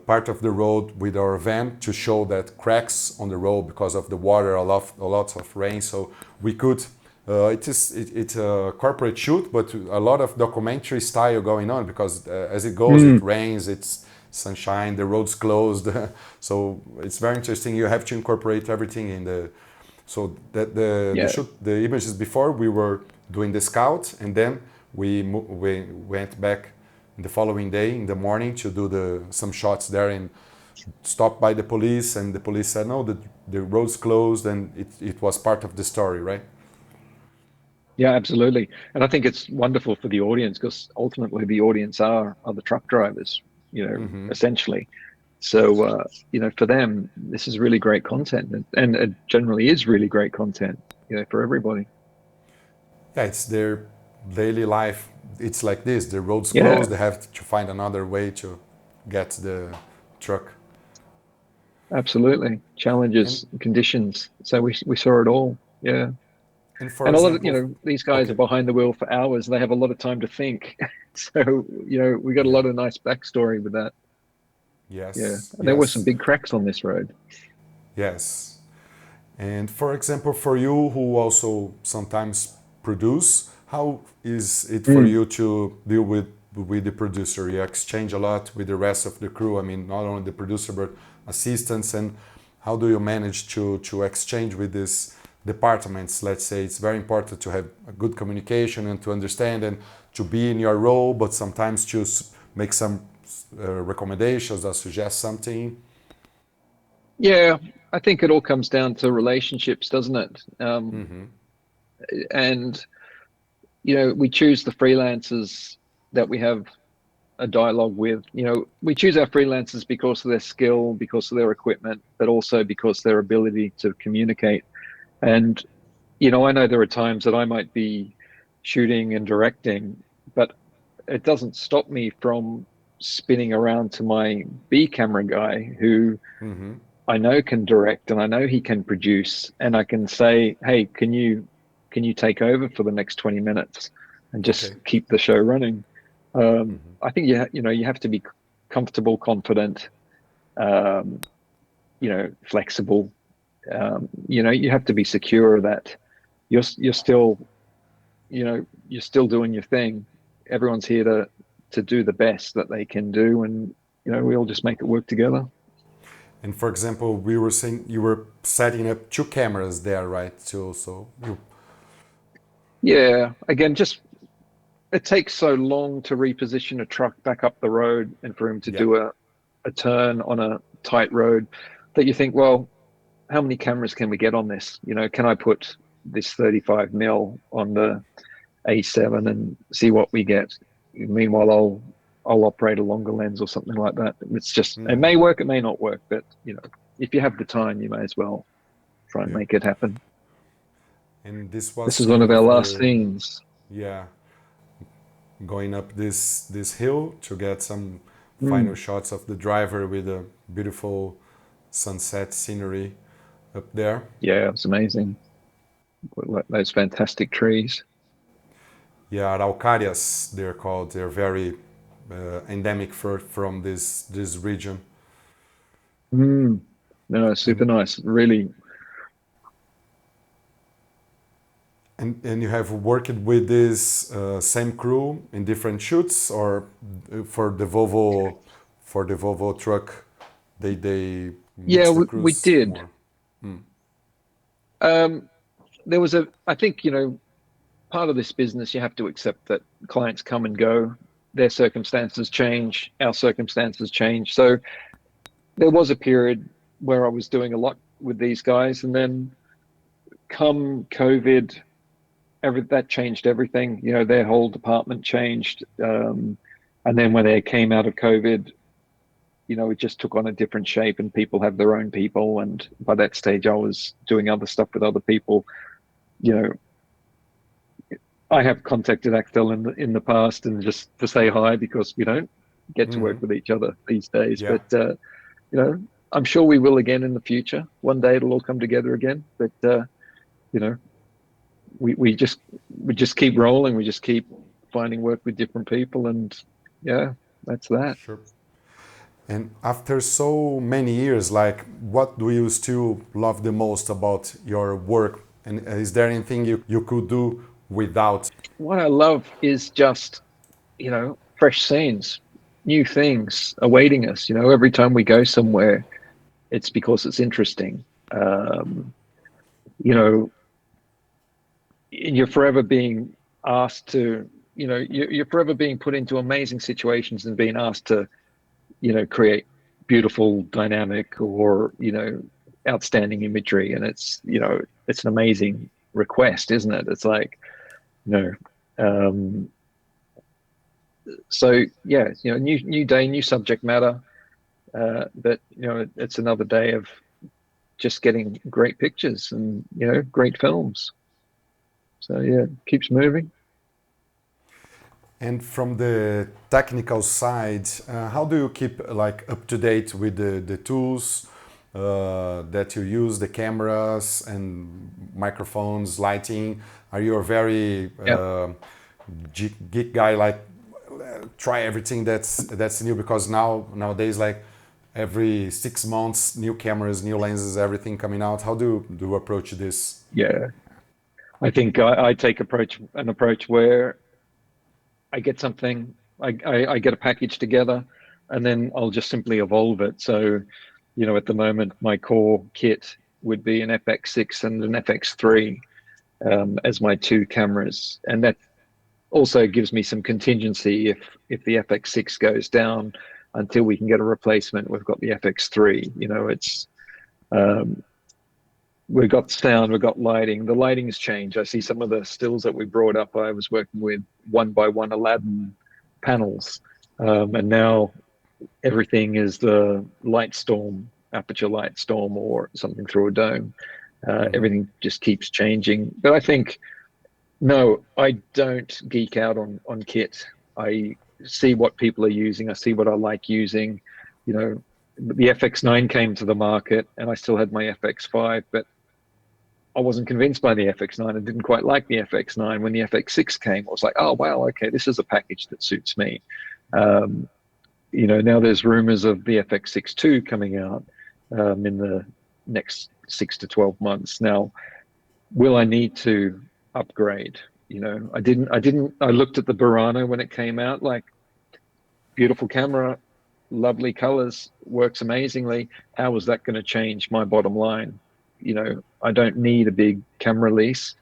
part of the road with our van to show that cracks on the road because of the water, a lot of rain. So we could. It's a corporate shoot, but a lot of documentary style going on because as it goes, it rains, it's sunshine, the road's closed. So it's very interesting. You have to incorporate everything in the. So that the Yeah. shoot, the images before we were doing the scout, and then we went back the following day in the morning to do some shots there and stopped by the police, and the police said no, the road's closed, and it was part of the story, right? Yeah, absolutely. And I think it's wonderful for the audience because ultimately the audience are the truck drivers, essentially. So for them, this is really great content, and it generally is really great content, for everybody. Yeah, it's their daily life. It's like this: the road's Yeah, closed, they have to find another way to get the truck. absolutely. and Challenges, conditions. So we saw it all. Yeah. and for And a lot of, example, these guys are okay, behind the wheel for hours. They have a lot of time to think. So, we got a yeah, lot of nice backstory with that. Yeah. yes, And there were some yes, big cracks on this road. yes. And for example, for you who also sometimes produce, how is it for Mm. you to deal with the producer? You exchange a lot with the rest of the crew. I mean, not only the producer but assistants. And how do you manage to exchange with this departments, let's say, it's very important to have a good communication and to understand and to be in your role, but sometimes to make some recommendations or suggest something. Yeah, I think it all comes down to relationships, doesn't it? And, we choose the freelancers that we have a dialogue with. We choose our freelancers because of their skill, because of their equipment, but also because their ability to communicate. And, I know there are times that I might be shooting and directing, but it doesn't stop me from spinning around to my B camera guy who I know can direct and I know he can produce, and I can say, hey, can you take over for the next 20 minutes and just keep the show running? I think you have to be comfortable, confident, flexible. You have to be secure that you're still doing your thing. Everyone's here to do the best that they can do, and we all just make it work together. And for example, we were saying you were setting up 2 cameras there, right? Yeah, again, just it takes so long to reposition a truck back up the road and for him to do a turn on a tight road that you think, well, how many cameras can we get on this? Can I put this 35 mil on the A7 and see what we get? Meanwhile, I'll operate a longer lens or something like that. It's just, it may work, it may not work, but if you have the time, you may as well try and make it happen. And this is one of our last scenes. Yeah. Going up this hill to get some final shots of the driver with a beautiful sunset scenery up there. Yeah, it's amazing. Those fantastic trees. Yeah, araucarias, they're called. They're very endemic from this region. No, super nice. Really. And you have worked with this same crew in different shoots, or for the Volvo truck, they yeah, we did. There was I think part of this business, you have to accept that clients come and go, their circumstances change, our circumstances change. So there was a period where I was doing a lot with these guys, and then come COVID, that changed everything. Their whole department changed. And then when they came out of COVID, it just took on a different shape, and people have their own people. And by that stage, I was doing other stuff with other people. I have contacted Axel in the past and just to say hi, because we don't get to work with each other these days. Yeah. But I'm sure we will again in the future. One day it'll all come together again. But we just keep rolling. We just keep finding work with different people, and that's that. Sure. And after so many years, what do you still love the most about your work? And is there anything you could do without? What I love is just, fresh scenes, new things awaiting us. Every time we go somewhere, it's because it's interesting. You're forever being asked to, you're forever being put into amazing situations and being asked to, create beautiful, dynamic, or, outstanding imagery. And it's, it's an amazing request, isn't it? It's like, so yeah, new day, new subject matter. But, it's another day of just getting great pictures and, great films. So yeah, keeps moving. And from the technical side, how do you keep up to date with the tools that you use, the cameras and microphones, lighting? Are you a very geek guy, try everything that's new? Because nowadays, every 6 months, new cameras, new lenses, everything coming out. How do you approach this? Yeah, I think I take an approach where I get something, I get a package together, and then I'll just simply evolve it. So, at the moment, my core kit would be an FX6 and an FX3 as my two cameras, and that also gives me some contingency if the FX6 goes down until we can get a replacement. We've got the FX3. You know, it's we've got sound, we've got lighting. The lighting's changed. I see some of the stills that we brought up. I was working with 1x1 Aladdin panels, and now everything is the light storm, aperture light storm, or something through a dome. Everything just keeps changing. But I think, no, I don't geek out on kit. I see what people are using. I see what I like using. You know, the FX9 came to the market, and I still had my FX5, but I wasn't convinced by the FX9. I didn't quite like the FX9. When the FX6 came, I was like, oh, wow, okay, this is a package that suits me. You know, now there's rumors of the FX6 coming out in the next 6 to 12 months. Now, will I need to upgrade? You know, I looked at the Burano when it came out, like, beautiful camera, lovely colors, works amazingly. How was that going to change my bottom line? You know, I don't need a big camera lease.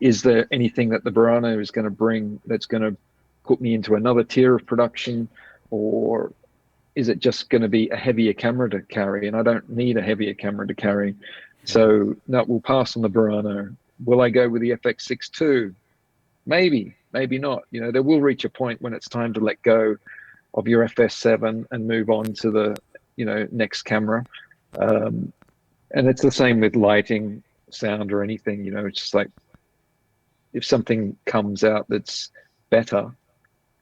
Is there anything that the Burano is going to bring that's going to put me into another tier of production, or is it just going to be a heavier camera to carry? And I don't need a heavier camera to carry. So no, we'll pass on the Burano. Will I go with the FX6 II? Maybe, maybe not. You know, there will reach a point when it's time to let go of your FS7 and move on to the, you know, next camera. And it's the same with lighting, sound, or anything. You know, it's just like, if something comes out that's better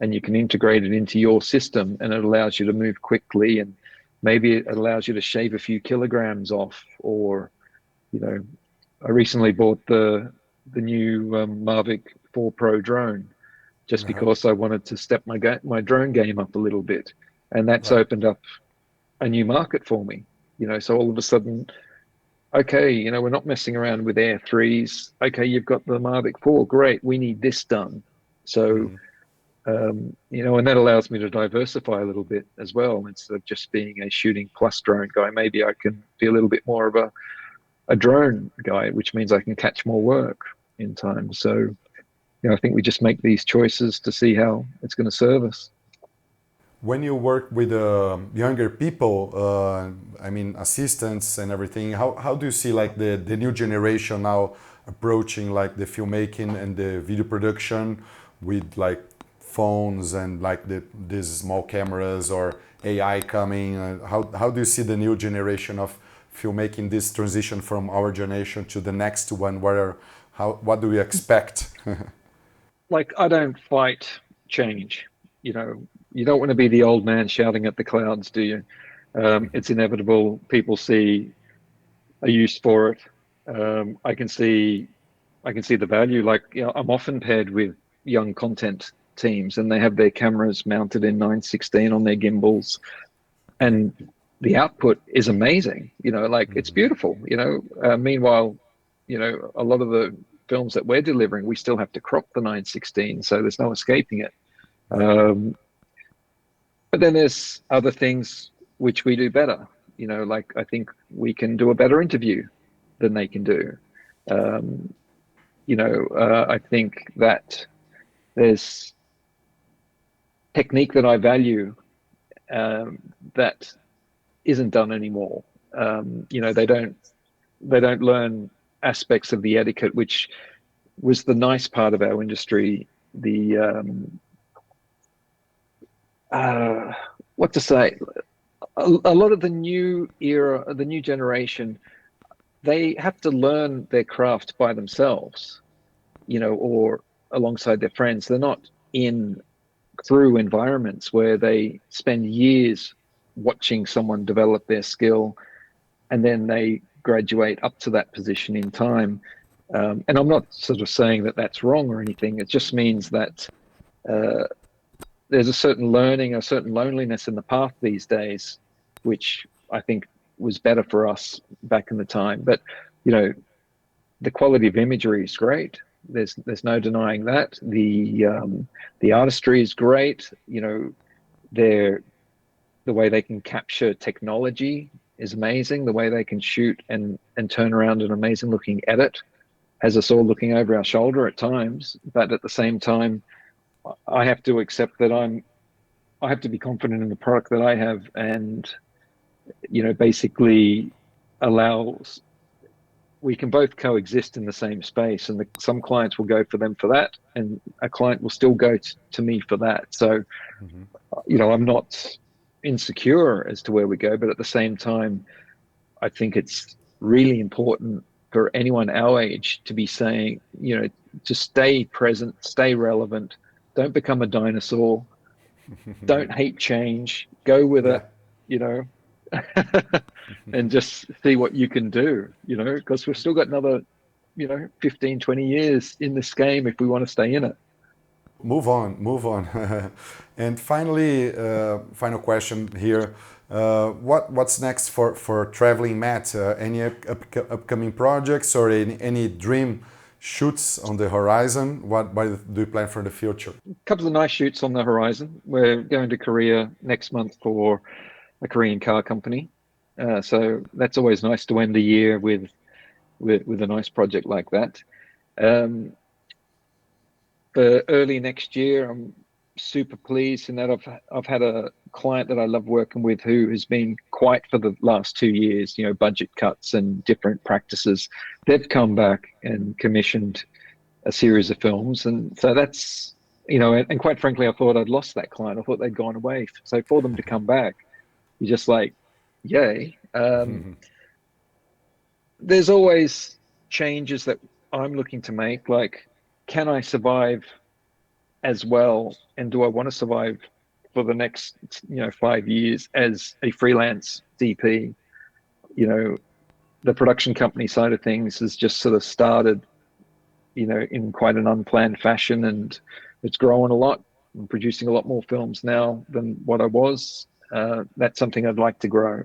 and you can integrate it into your system, and it allows you to move quickly, and maybe it allows you to shave a few kilograms off, or, you know, I recently bought the new Mavic 4 Pro drone just because I wanted to step my drone game up a little bit, and that's opened up a new market for me. You know, so all of a sudden, okay, you know, we're not messing around with Air 3s. Okay, you've got the Mavic 4, great, we need this done. So, you know, and that allows me to diversify a little bit as well. Instead of just being a shooting plus drone guy, maybe I can be a little bit more of a drone guy, which means I can catch more work in time. So, you know, I think we just make these choices to see how it's going to serve us. When you work with younger people, I mean, assistants and everything, how do you see like the new generation now approaching like the filmmaking and the video production with like phones and like these small cameras, or AI coming? How do you see the new generation of filmmaking, this transition from our generation to the next one? What do we expect? Like, I don't fight change. You know, you don't want to be the old man shouting at the clouds, do you? It's inevitable. People see a use for it. I can see the value. Like, you know, I'm often paired with young content teams, and they have their cameras mounted in 916 on their gimbals, and the output is amazing. You know, like, it's beautiful. You know, meanwhile, you know, a lot of the films that we're delivering, we still have to crop the 916, so there's no escaping it. But then there's other things which we do better. You know, like, I think we can do a better interview than they can do. You know, I think that there's technique that I value that isn't done anymore. You know, they don't learn aspects of the etiquette, which was the nice part of our industry. What to say? A lot of the new era, the new generation, they have to learn their craft by themselves, you know, or alongside their friends. They're not in through environments where they spend years watching someone develop their skill, and then they graduate up to that position in time. And I'm not sort of saying that that's wrong or anything. It just means that there's a certain learning, a certain loneliness in the path these days, which I think was better for us back in the time. But, you know, the quality of imagery is great. There's no denying that. The artistry is great. You know, the way they can capture technology is amazing. The way they can shoot and turn around an amazing looking edit has us all looking over our shoulder at times. But at the same time, I have to accept that I have to be confident in the product that I have, and basically allows we can both coexist in the same space. And some clients will go for them for that, and a client will still go to me for that. So, I'm not insecure as to where we go, but at the same time, I think it's really important for anyone our age to be saying, to stay present, stay relevant, don't become a dinosaur, don't hate change, go with it, and just see what you can do, because we've still got another, 15, 20 years in this game if we want to stay in it. Move on. And finally, final question here. What's next for Traveling Matt? Any upcoming projects or any dream shoots on the horizon? What do you plan for the future? A couple of nice shoots on the horizon. We're going to Korea next month for a Korean car company. So that's always nice to end the year with a nice project like that. For early next year, I'm super pleased in that I've had a client that I love working with who has been quiet for the last 2 years, budget cuts and different practices. They've come back and commissioned a series of films. And so that's, and quite frankly, I thought I'd lost that client. I thought they'd gone away. So for them to come back, you're just like, yay. There's always changes that I'm looking to make, like, can I survive as well, and do I want to survive for the next 5 years as a freelance DP? The production company side of things has just sort of started in quite an unplanned fashion, and it's growing a lot. I'm producing a lot more films now than what I was. That's something I'd like to grow.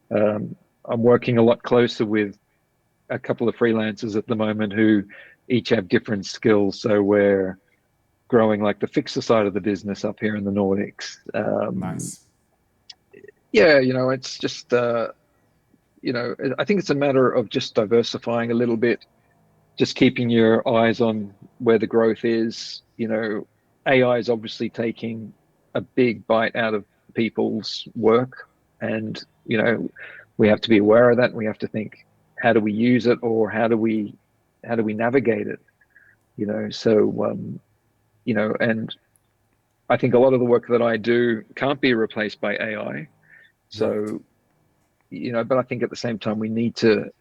I'm working a lot closer with a couple of freelancers at the moment who each have different skills. So we're growing like the fixer side of the business up here in the Nordics. Nice. Yeah, it's just, I think it's a matter of just diversifying a little bit, just keeping your eyes on where the growth is. AI is obviously taking a big bite out of people's work, and, we have to be aware of that. And we have to think, how do we use it, or how do we navigate it? And I think a lot of the work that I do can't be replaced by AI. So, but I think at the same time, we need to,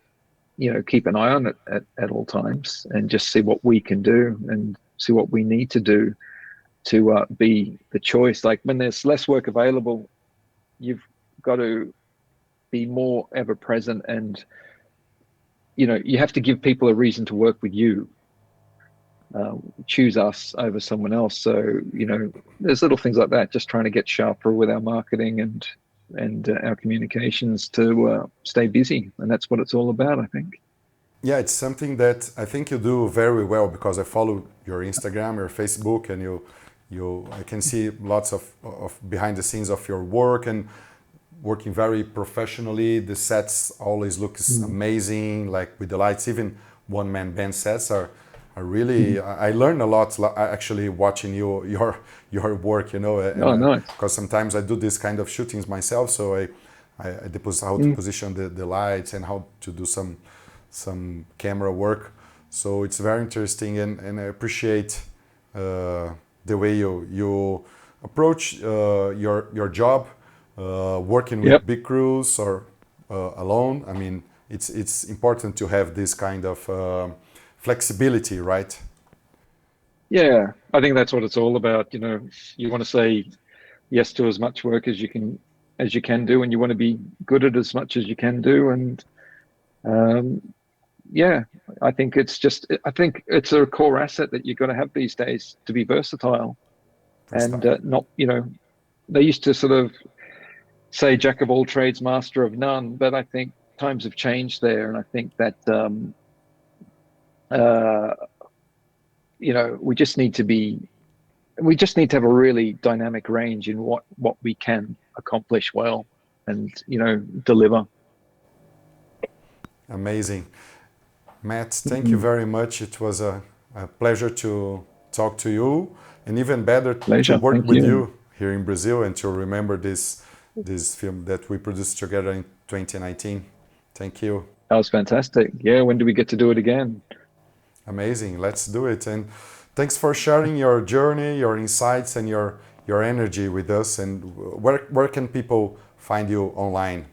keep an eye on it at all times, and just see what we can do and see what we need to do to be the choice. Like, when there's less work available, you've got to be more ever present, and, you have to give people a reason to work with you. Choose us over someone else. So, there's little things like that, just trying to get sharper with our marketing and our communications to stay busy. And that's what it's all about, I think. Yeah, it's something that I think you do very well, because I follow your Instagram, your Facebook, and I can see lots of behind the scenes of your work, and working very professionally. The sets always look amazing, like with the lights. Even one-man band sets are really. I learned a lot actually watching your work. Nice. Because sometimes I do this kind of shootings myself, so I how to position the lights and how to do some camera work. So it's very interesting, and I appreciate the way you approach your job, working with big crews or alone. I mean, it's important to have this kind of flexibility, right? Yeah, I think that's what it's all about. You want to say yes to as much work as you can do, and you want to be good at as much as you can do. And I think it's a core asset that you've got to have these days, to be versatile. And not, they used to sort of say jack of all trades, master of none, but I think times have changed there. And I think that, we just need to have a really dynamic range in what we can accomplish well and, deliver. Amazing. Matt, thank you very much. It was a pleasure to talk to you, and even better Pleasure. to work Thank with you. you here in Brazil and to remember this film that we produced together in 2019. Thank you. That was fantastic. Yeah, when do we get to do it again? Amazing. Let's do it. And thanks for sharing your journey, your insights, and your energy with us. And where can people find you online?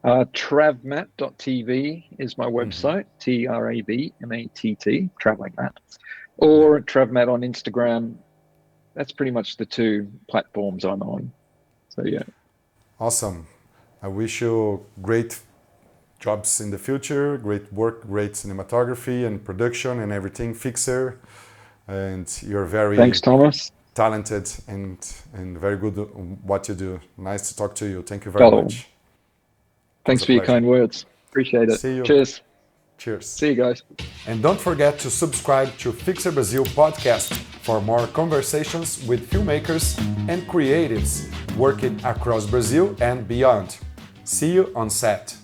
Travmatt.tv is my website, TRAVMATT, Traveling Matt, or Travmatt on Instagram. That's pretty much the two platforms I'm on. So yeah. Awesome. I wish you great jobs in the future, great work, great cinematography and production and everything, Fixer. And you're very Thanks, Thomas. talented and very good at what you do. Nice to talk to you. Thank you very much. Thanks for your kind words. Appreciate it. See you. Cheers. Cheers. See you guys. And don't forget to subscribe to FixerBrazil Podcast for more conversations with filmmakers and creatives working across Brazil and beyond. See you on set.